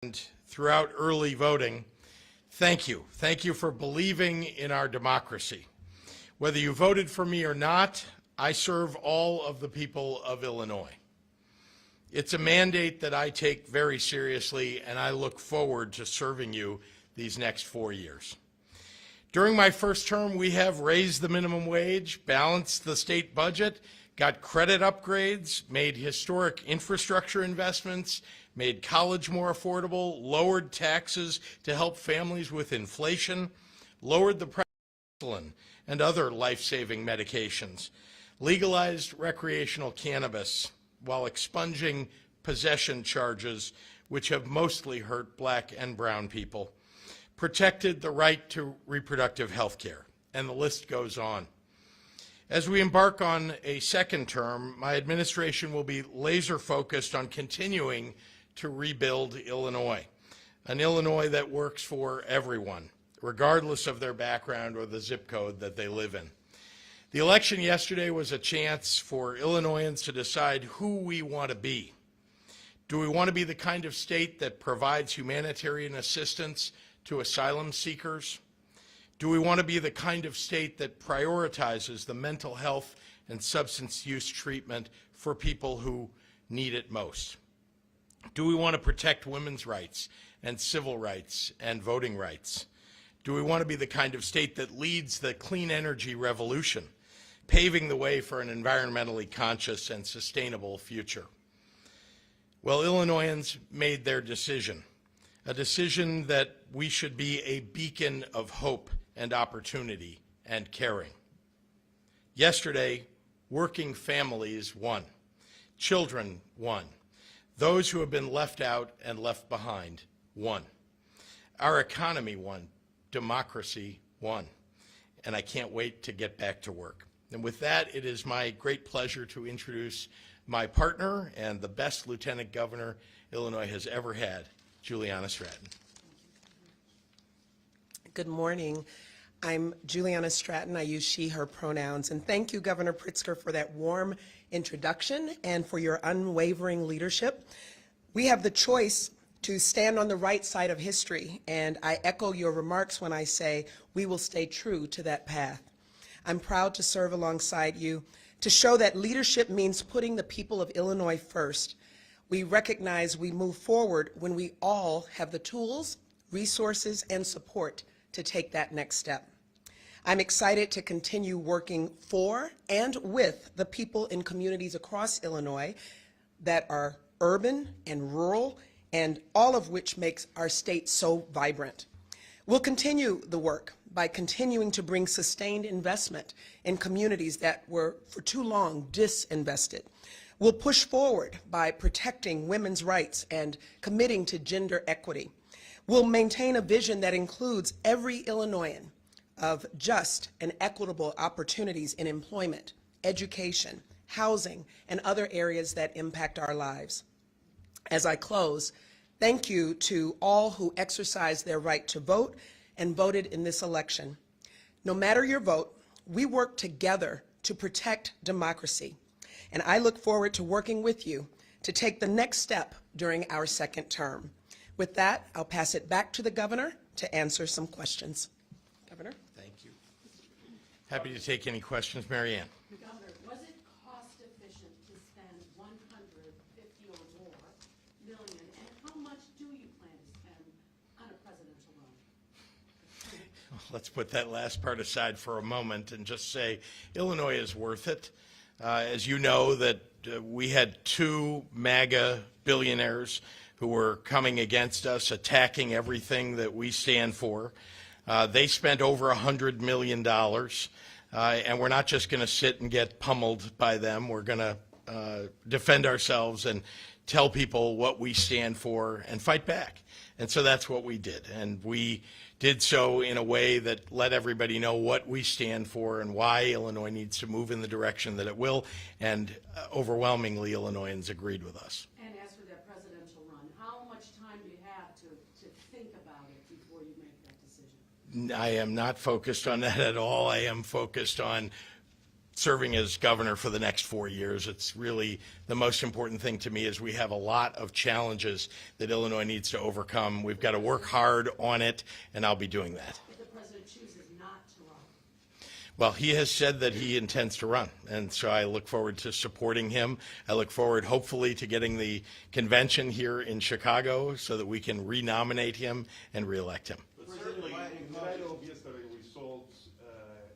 And throughout early voting, thank you. Thank you for believing in our democracy. Whether you voted for me or not, I serve all of the people of Illinois. It's a mandate that I take very seriously, and I look forward to serving you these next 4 years. During my first term, we have raised the minimum wage, balanced the state budget, got credit upgrades, made historic infrastructure investments, made college more affordable, lowered taxes to help families with inflation, lowered the price of insulin and other life-saving medications, legalized recreational cannabis while expunging possession charges, which have mostly hurt black and brown people, protected the right to reproductive health care, and the list goes on. As we embark on a second term, my administration will be laser focused on continuing to rebuild Illinois, an Illinois that works for everyone, regardless of their background or the zip code that they live in. The election yesterday was a chance for Illinoisans to decide who we want to be. Do we want to be the kind of state that provides humanitarian assistance to asylum seekers? Do we want to be the kind of state that prioritizes the mental health and substance use treatment for people who need it most? Do we want to protect women's rights and civil rights and voting rights? Do we want to be the kind of state that leads the clean energy revolution, paving the way for an environmentally conscious and sustainable future? Well, Illinoisans made their decision, a decision that we should be a beacon of hope and opportunity and caring. Yesterday, working families won, children won, those who have been left out and left behind won. Our economy won, democracy won, and I can't wait to get back to work. And with that, it is my great pleasure to introduce my partner and the best lieutenant governor Illinois has ever had, Juliana Stratton. Good morning. I'm Juliana Stratton. I use she, her pronouns. And thank you, Governor Pritzker, for that warm introduction and for your unwavering leadership. We have the choice to stand on the right side of history, and I echo your remarks when I say we will stay true to that path. I'm proud to serve alongside you to show that leadership means putting the people of Illinois first. We recognize we move forward when we all have the tools, resources, and support to take that next step. I'm excited to continue working for and with the people in communities across Illinois that are urban and rural, and all of which makes our state so vibrant. We'll continue the work by continuing to bring sustained investment in communities that were for too long disinvested. We'll push forward by protecting women's rights and committing to gender equity. We'll maintain a vision that includes every Illinoisan of just and equitable opportunities in employment, education, housing, and other areas that impact our lives. As I close, thank you to all who exercised their right to vote and voted in this election. No matter your vote, we work together to protect democracy, and I look forward to working with you to take the next step during our second term. With that, I'll pass it back to the governor to answer some questions. Governor? Thank you. Happy to take any questions. Mary Ann. Governor, was it cost efficient to spend $150 or more million, and how much do you plan to spend on a presidential run? Let's put that last part aside for a moment and just say Illinois is worth it. As you know, that we had two MAGA billionaires who were coming against us, attacking everything that we stand for. They spent over $100 million, and we're not just going to sit and get pummeled by them. We're going to defend ourselves and tell people what we stand for and fight back. And so that's what we did. And we did so in a way that let everybody know what we stand for and why Illinois needs to move in the direction that it will. And overwhelmingly, Illinoisans agreed with us. And as for that presidential run, how much time do you have to think about it before you make that decision? I am not focused on that at all. I am focused on serving as governor for the next 4 years. It's really the most important thing to me is we have a lot of challenges that Illinois needs to overcome. We've got to work hard on it, and I'll be doing that. If the president chooses not to run? Well, he has said that he intends to run, and so I look forward to supporting him. I look forward, hopefully, to getting the convention here in Chicago so that we can renominate him and reelect him. But certainly, in light of yesterday's results,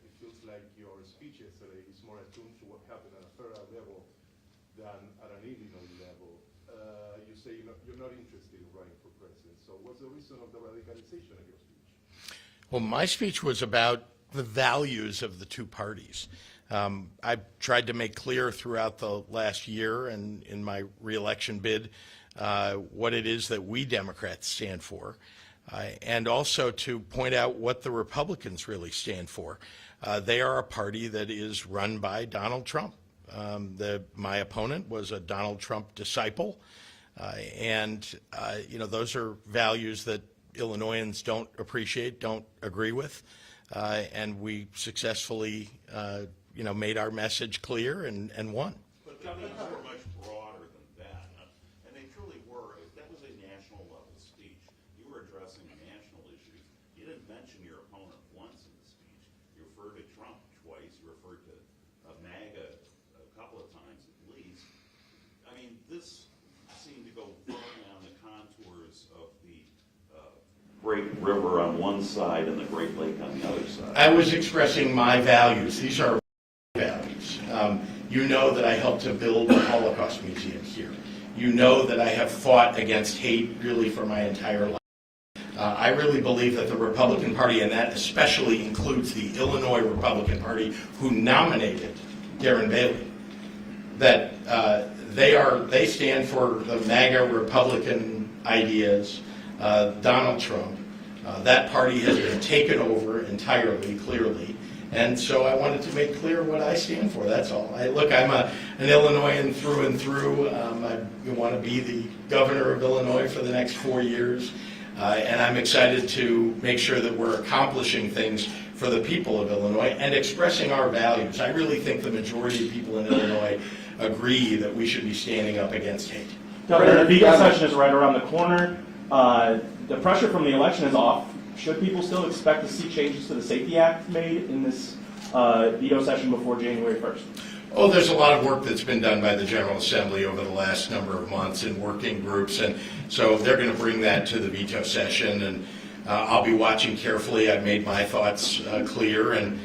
it feels like your speech yesterday is more attuned to what happened at a federal level than at an Illinois level. You say you're not interested in running for president. So what's the reason of the radicalization of your speech? Well, my speech was about the values of the two parties. I tried to make clear throughout the last year and in my reelection bid what it is that we Democrats stand for, and also to point out what the Republicans really stand for. They are a party that is run by Donald Trump. My opponent was a Donald Trump disciple, and those are values that Illinoisans don't appreciate, don't agree with. And we successfully, made our message clear and won. But the things were much broader than that, and they truly were. That was a national level speech. You were addressing national issues. You didn't mention your opponent once in the speech. You referred to Trump twice. You referred to MAGA a couple of times at least. I mean, this seemed to go far down the contours of the Great River on one side and the Great Lake on the other side. I was expressing my values. These are values. You know that I helped to build the Holocaust Museum here. You know that I have fought against hate really for my entire life. I really believe that the Republican Party, and that especially includes the Illinois Republican Party, who nominated Darren Bailey, that they stand for the MAGA Republican ideas, Donald Trump. That party has been taken over entirely, clearly. And so I wanted to make clear what I stand for, that's all. I'm an Illinoisan through and through. I want to be the governor of Illinois for the next 4 years. And I'm excited to make sure that we're accomplishing things for the people of Illinois and expressing our values. I really think the majority of people in Illinois agree that we should be standing up against hate. Governor, the veto session is right around the corner. The pressure from the election is off. Should people still expect to see changes to the Safety Act made in this veto session before January 1st? Oh, there's a lot of work that's been done by the General Assembly over the last number of months in working groups, and so they're going to bring that to the veto session, and I'll be watching carefully. I've made my thoughts clear, and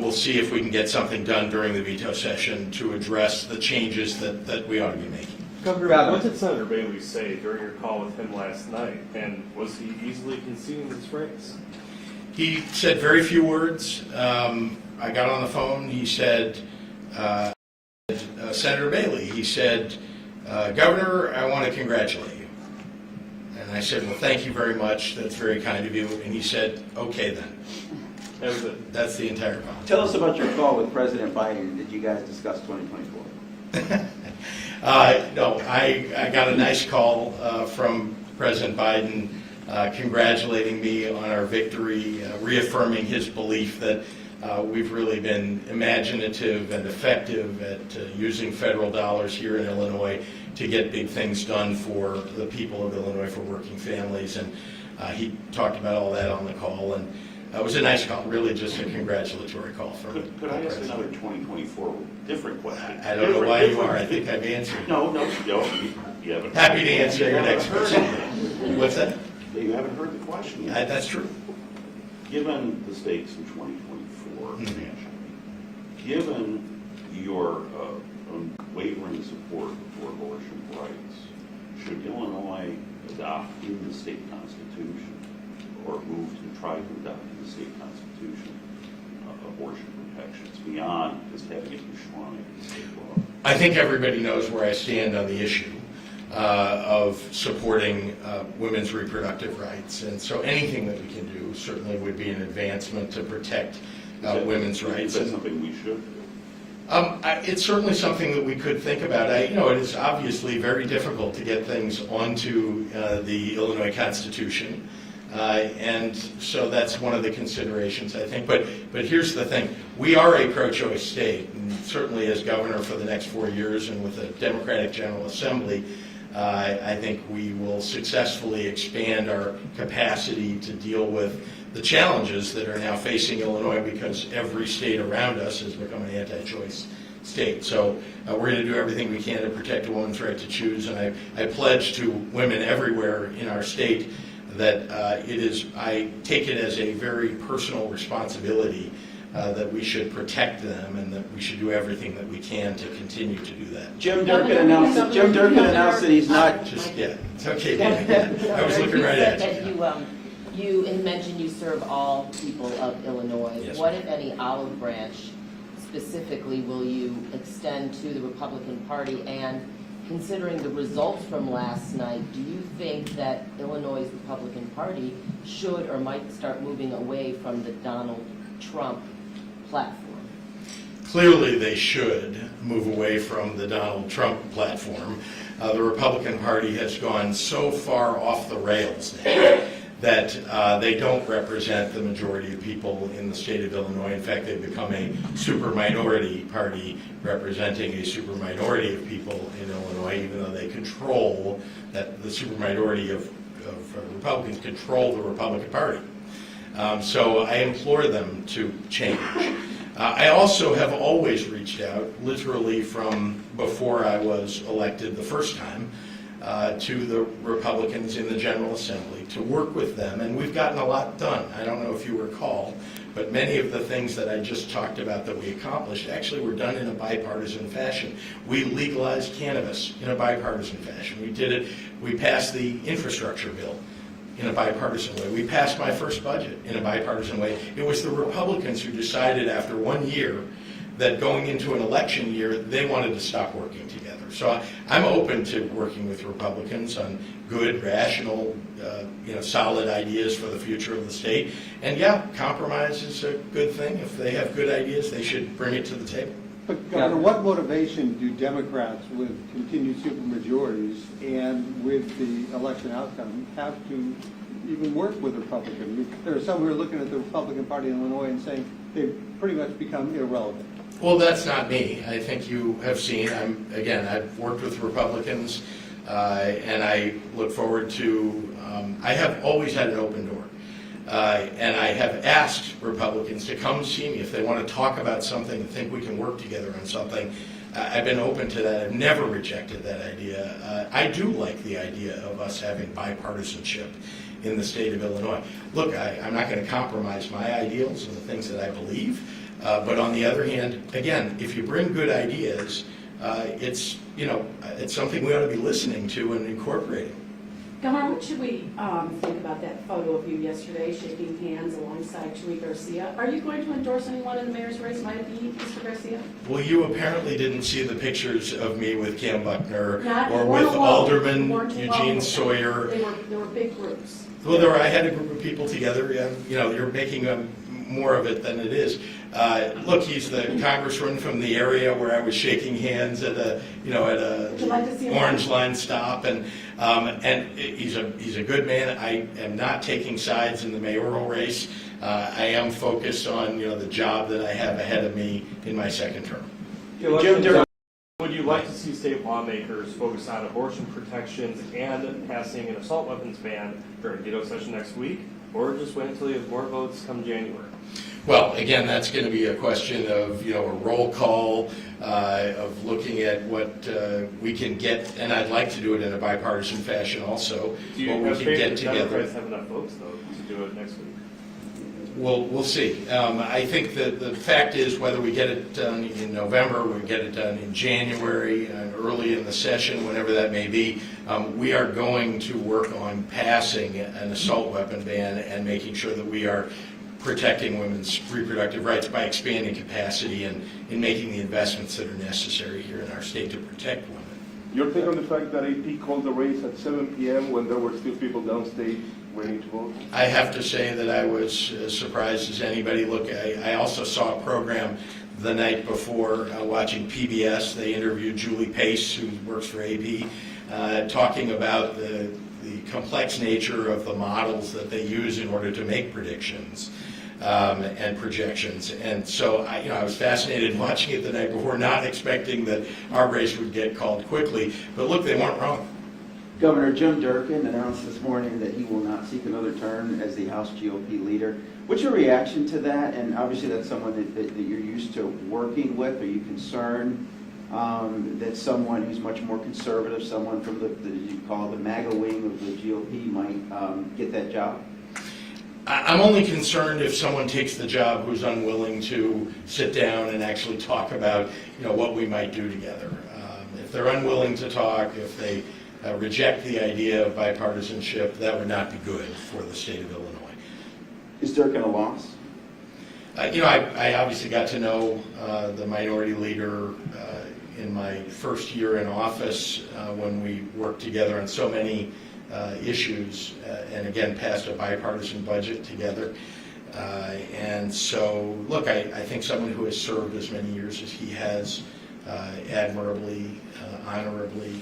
we'll see if we can get something done during the veto session to address the changes that we ought to be making. Governor, what did Senator Bailey say during your call with him last night, and was he easily conceding his phrase? He said very few words. I got on the phone. He said, Senator Bailey, he said, Governor, I want to congratulate you. And I said, well, thank you very much. That's very kind of you. And he said, okay then. That was it. That's the entire call. Tell us about your call with President Biden. Did you guys discuss 2024? No, I got a nice call from President Biden congratulating me on our victory, reaffirming his belief that we've really been imaginative and effective at using federal dollars here in Illinois to get big things done for the people of Illinois, for working families. And he talked about all that on the call. And it was a nice call, really just a congratulatory call from the Could I ask President. another 2024 different question? I don't know why you are. I think I've answered. No, you haven't. Happy to answer your next question. What's that? You haven't heard the question yet. That's true. Given the stakes in 2024 nationally, given your unwavering support for abortion rights, should Illinois adopt in the state constitution or move to try to adopt in the state constitution abortion protections beyond just having it enshrined in state law? I think everybody knows where I stand on the issue of supporting women's reproductive rights. And so anything that we can do certainly would be an advancement to protect women's rights. Is that something we should do? It's certainly something that we could think about. It is obviously very difficult to get things onto the Illinois Constitution. And so that's one of the considerations, I think. But here's the thing. We are a pro-choice state, and certainly as governor for the next 4 years and with a Democratic General Assembly, I think we will successfully expand our capacity to deal with the challenges that are now facing Illinois because every state around us has become an anti-choice state. So we're going to do everything we can to protect a woman's right to choose, and I pledge to women everywhere in our state that I take it as a very personal responsibility that we should protect them and that we should do everything that we can to continue to do that. Jim Durkin announced that he's not. Just, yeah, it's okay, David. I was looking right at you. You had mentioned you serve all people of Illinois. Yes, what, ma'am. if any, olive branch specifically will you extend to the Republican Party? And considering the results from last night, do you think that Illinois' Republican Party should or might start moving away from the Donald Trump platform? Clearly, they should move away from the Donald Trump platform. The Republican Party has gone so far off the rails now that they don't represent the majority of people in the state of Illinois. In fact, they've become a super minority party representing a super minority of people in Illinois, even though they control, that the super minority of Republicans control the Republican Party. So I implore them to change. I also have always reached out, literally from before I was elected the first time, to the Republicans in the General Assembly to work with them, and we've gotten a lot done. I don't know if you recall, but many of the things that I just talked about that we accomplished actually were done in a bipartisan fashion. We legalized cannabis in a bipartisan fashion. We did it, we passed the infrastructure bill in a bipartisan way. We passed my first budget in a bipartisan way. It was the Republicans who decided after 1 year that going into an election year, they wanted to stop working together. So I'm open to working with Republicans on good, rational, solid ideas for the future of the state. And yeah, compromise is a good thing. If they have good ideas, they should bring it to the table. But Governor, what motivation do Democrats with continued supermajorities and with the election outcome have to even work with Republicans? There are some who are looking at the Republican Party in Illinois and saying they've pretty much become irrelevant. Well, that's not me. I think you have seen, I've worked with Republicans, and I look forward to, I have always had an open door. And I have asked Republicans to come see me if they want to talk about something and think we can work together on something. I've been open to that. I've never rejected that idea. I do like the idea of us having bipartisanship in the state of Illinois. Look, I'm not going to compromise my ideals and the things that I believe. But on the other hand, again, if you bring good ideas, it's something we ought to be listening to and incorporating. Governor, what should we think about that photo of you yesterday shaking hands alongside Chuy Garcia? Are you going to endorse anyone in the mayor's race? Might it be Mr. Garcia? Well, you apparently didn't see the pictures of me with Cam Buckner or weren't with alone. Alderman You weren't alone Eugene with them. Sawyer. There were big groups. Well, I had a group of people together. Yeah, you're making more of it than it is. Look, he's the congressman from the area where I was shaking hands at a Orange Line stop, and he's a good man. I am not taking sides in the mayoral race. I am focused on the job that I have ahead of me in my second term. Jim Durkin. Would you like to see state lawmakers focus on abortion protections and passing an assault weapons ban during veto session next week, or just wait until you have more votes come January? Well, again, that's going to be a question of a roll call, of looking at what we can get, and I'd like to do it in a bipartisan fashion also. Do you what we have can faith get that together. Democrats have enough votes, though, to do it next week? We'll see. I think that the fact is whether we get it done in November, we get it done in January, early in the session, whenever that may be, we are going to work on passing an assault weapon ban and making sure that we are protecting women's reproductive rights by expanding capacity and in making the investments that are necessary here in our state to protect women. Your take on the fact that AP called the race at 7 p.m. when there were still people downstate waiting to vote? I have to say that I was as surprised as anybody. Look, I also saw a program the night before watching PBS. They interviewed Julie Pace, who works for AP, talking about the complex nature of the models that they use in order to make predictions. and projections. And so I was fascinated watching it the night before, not expecting that our race would get called quickly. But look, they weren't wrong. Governor Jim Durkin announced this morning that he will not seek another term as the House GOP leader. What's your reaction to that? And obviously that's someone that you're used to working with. Are you concerned that someone who's much more conservative, someone from you call the MAGA wing of the GOP might get that job? I'm only concerned if someone takes the job who's unwilling to sit down and actually talk about, what we might do together. If they're unwilling to talk, if they reject the idea of bipartisanship, that would not be good for the state of Illinois. Is Durkin a loss? I obviously got to know the minority leader in my first year in office when we worked together on so many issues and again passed a bipartisan budget together. And so, look, I think someone who has served as many years as he has admirably, honorably,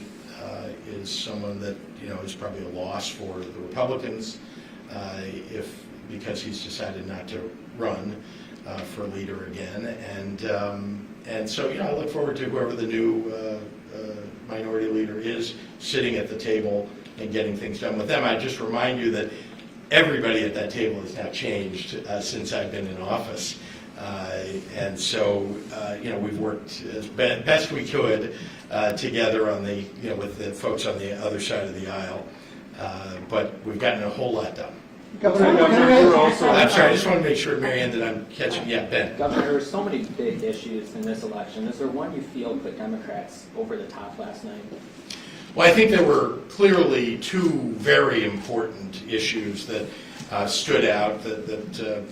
is someone that is probably a loss for the Republicans because he's decided not to run for leader again. And so I look forward to whoever the new minority leader is sitting at the table and getting things done with them. I just remind you that everybody at that table has now changed since I've been in office. And so, we've worked as best we could together on with the folks on the other side of the aisle. But we've gotten a whole lot done. Governor, I'm sorry, I just want to make sure, Mary Ann, that I'm catching. Yeah, Ben. Governor, there are so many big issues in this election. Is there one you feel put Democrats over the top last night? Well, I think there were clearly two very important issues that stood out that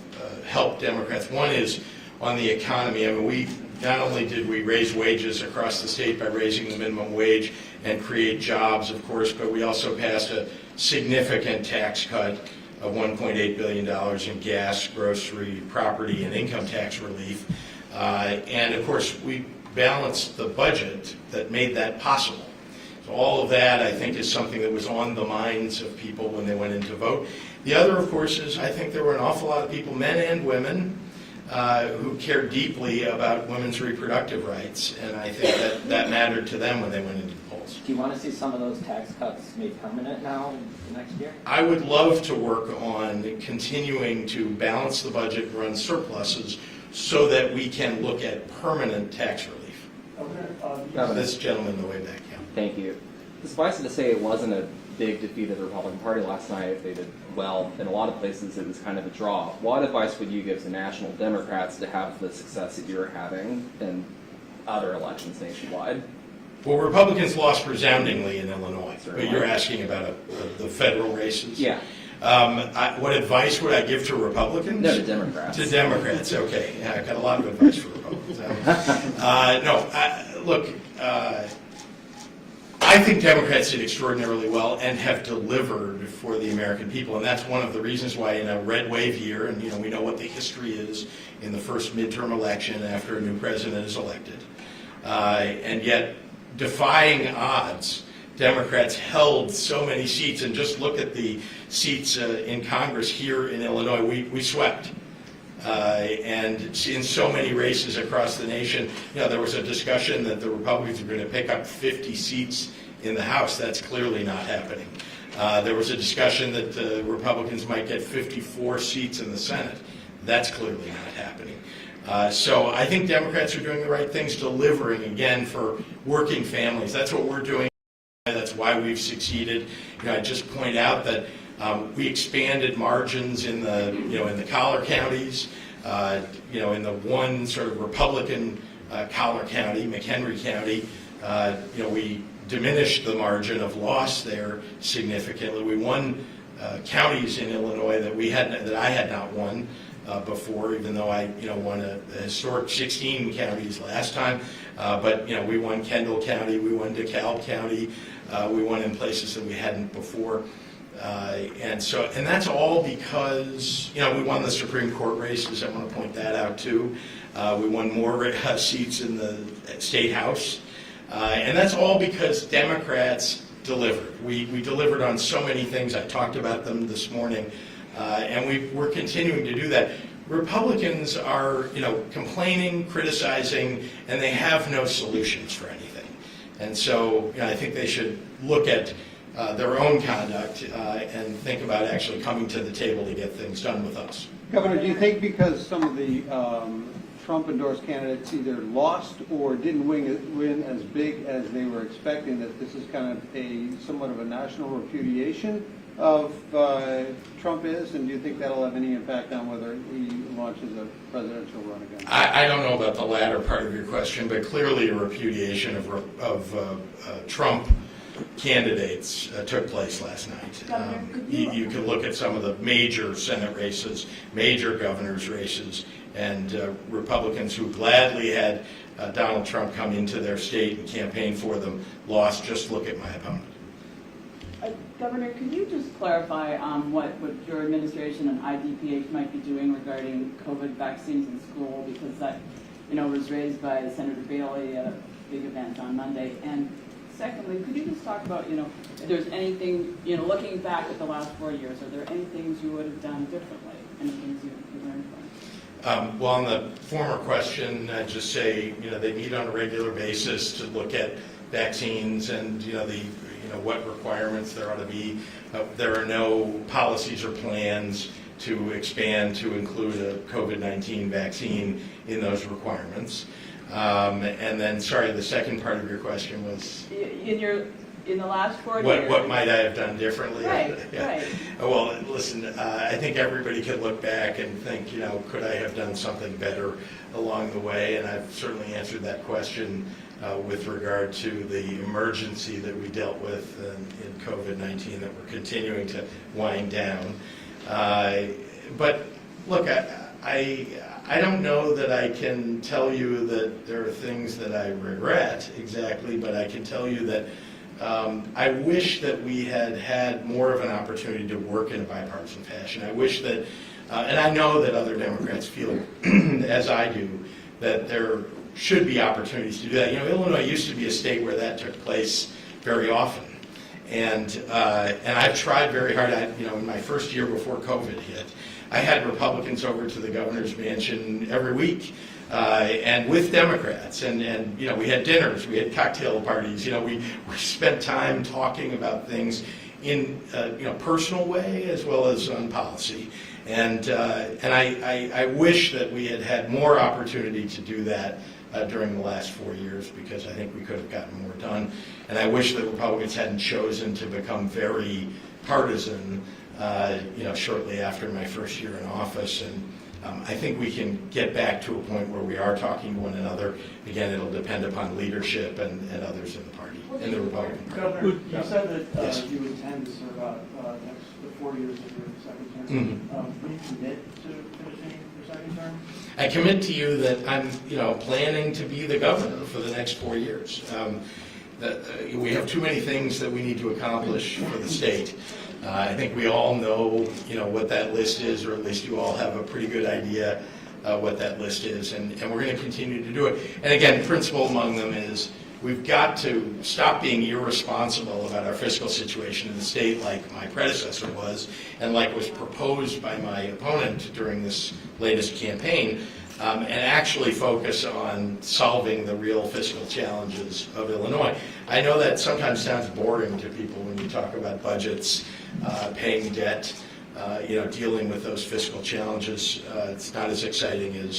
helped Democrats. One is on the economy. I mean, not only did we raise wages across the state by raising the minimum wage and create jobs, of course, but we also passed a significant tax cut of $1.8 billion in gas, grocery, property, and income tax relief. And, of course, we balanced the budget that made that possible. So all of that, I think, is something that was on the minds of people when they went in to vote. The other, of course, is I think there were an awful lot of people, men and women, who cared deeply about women's reproductive rights, and I think that mattered to them when they went into the polls. Do you want to see some of those tax cuts made permanent now next year? I would love to work on continuing to balance the budget, run surpluses, so that we can look at permanent tax relief. This gentleman in the way back, yeah. Thank you. Suffice it to say, it wasn't a big defeat of the Republican Party last night. They did well. In a lot of places, it was kind of a draw. What advice would you give to national Democrats to have the success that you're having in other elections nationwide? Well, Republicans lost resoundingly in Illinois, Certainly. but you're asking about the federal races? Yeah. What advice would I give to Republicans? No, to Democrats. To Democrats, okay. Yeah, I've got a lot of advice for Republicans. Look, I think Democrats did extraordinarily well and have delivered for the American people, and that's one of the reasons why in a red wave year, and we know what the history is in the first midterm election after a new president is elected, and yet defying odds, Democrats held so many seats, and just look at the seats in Congress here in Illinois. We swept. And in so many races across the nation, there was a discussion that the Republicans were going to pick up 50 seats in the House. That's clearly not happening. There was a discussion that the Republicans might get 54 seats in the Senate. That's clearly not happening. So I think Democrats are doing the right things, delivering, again, for working families. That's what we're doing. That's why we've succeeded. I just point out that we expanded margins in the collar counties. In the one sort of Republican collar county, McHenry County, we diminished the margin of loss there significantly. We won counties in Illinois that I had not won before, even though I won a historic 16 counties last time. But we won Kendall County, we won DeKalb County, we won in places that we hadn't before. And that's all because, we won the Supreme Court races. I want to point that out too. We won more seats in the State House. And that's all because Democrats delivered. We delivered on so many things. I talked about them this morning. And we're continuing to do that. Republicans are, complaining, criticizing, and they have no solutions for anything. And so I think they should look at their own conduct and think about actually coming to the table to get things done with us. Governor, do you think because some of the Trump-endorsed candidates either lost or didn't win as big as they were expecting, that this is kind of somewhat of a national repudiation of Trump is? And do you think that'll have any impact on whether he launches a presidential run again? I don't know about the latter part of your question, but clearly a repudiation of Trump candidates took place last night. You can look at some of the major Senate races, major governor's races, and Republicans who gladly had Donald Trump come into their state and campaign for them lost. Just look at my opponent. Governor, could you just clarify what your administration and IDPH might be doing regarding COVID vaccines in school? Because that, was raised by Senator Bailey at a big event on Monday. And secondly, could you just talk about, if there's anything, looking back at the last 4 years, are there any things you would have done differently? Any things you learned from? Well, on the former question, I'd just say, they meet on a regular basis to look at vaccines and, what requirements there ought to be. There are no policies or plans to expand to include a COVID-19 vaccine in those requirements. And then, sorry, the second part of your question was? In the last 4 years. What might I have done differently? Right, yeah. right. Well, listen, I think everybody can look back and think, could I have done something better along the way? And I've certainly answered that question with regard to the emergency that we dealt with in COVID-19 that we're continuing to wind down. But look, I don't know that I can tell you that there are things that I regret exactly, but I can tell you that I wish that we had had more of an opportunity to work in a bipartisan fashion. I wish that, and I know that other Democrats feel, as I do, that there should be opportunities to do that. Illinois used to be a state where that took place very often. And I've tried very hard. In my first year before COVID hit, I had Republicans over to the governor's mansion every week, and with Democrats, and we had dinners, we had cocktail parties. We spent time talking about things in personal way as well as on policy. And I wish that we had had more opportunity to do that during the last 4 years, because I think we could have gotten more done. And I wish that Republicans hadn't chosen to become very partisan, shortly after my first year in office. And I think we can get back to a point where we are talking to one another. Again, it'll depend upon leadership and others in the party, in the Republican Party. Governor, you said that Yes. you intend to serve out the 4 years of your second term. Mm-hmm. Will you commit to finishing your second term? I commit to you that I'm, planning to be the governor for the next 4 years. We have too many things that we need to accomplish for the state. I think we all know, what that list is, or at least you all have a pretty good idea what that list is, and we're going to continue to do it. And again, principle among them is we've got to stop being irresponsible about our fiscal situation in the state like my predecessor was, and like was proposed by my opponent during this latest campaign, and actually focus on solving the real fiscal challenges of Illinois. I know that sometimes sounds boring to people when you talk about budgets, paying debt, dealing with those fiscal challenges. It's not as exciting as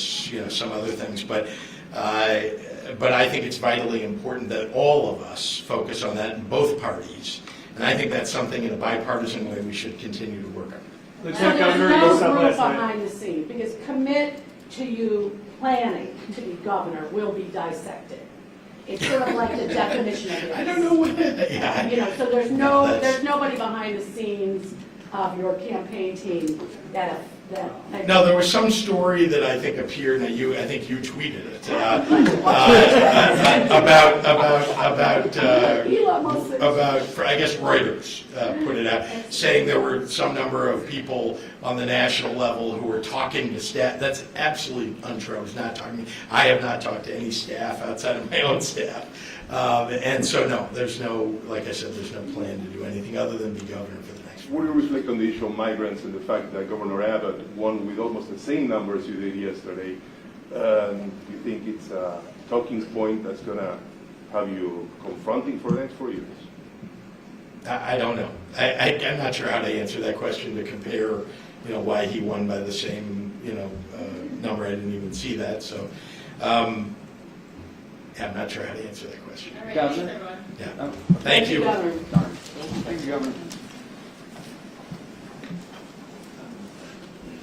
some other things, but I think it's vitally important that all of us focus on that in both parties, and I think that's something in a bipartisan way we should continue to work on. So there's no group behind the scenes, because commit to you planning to be governor will be dissected. It's sort of like the definition of it. I don't know what. Yeah. So there's nobody behind the scenes of your campaign team that. No, there was some story that I think appeared, and I think you tweeted it, about I guess Reuters put it out, saying there were some number of people on the national level who were talking to staff. That's absolutely untrue. I was not talking. I have not talked to any staff outside of my own staff, and so no, there's no, like I said, there's no plan to do anything other than be governor for the next what do you reflect on the issue of migrants and the fact that Governor Abbott won with almost the same numbers you did yesterday? Do you think it's a talking point that's going to have you confronting for the next 4 years? I don't know. I'm not sure how to answer that question to compare, why he won by the same, number. I didn't even see that. So, I'm not sure how to answer that question. Governor? Yeah. Thank you. Governor. Thank you, Governor.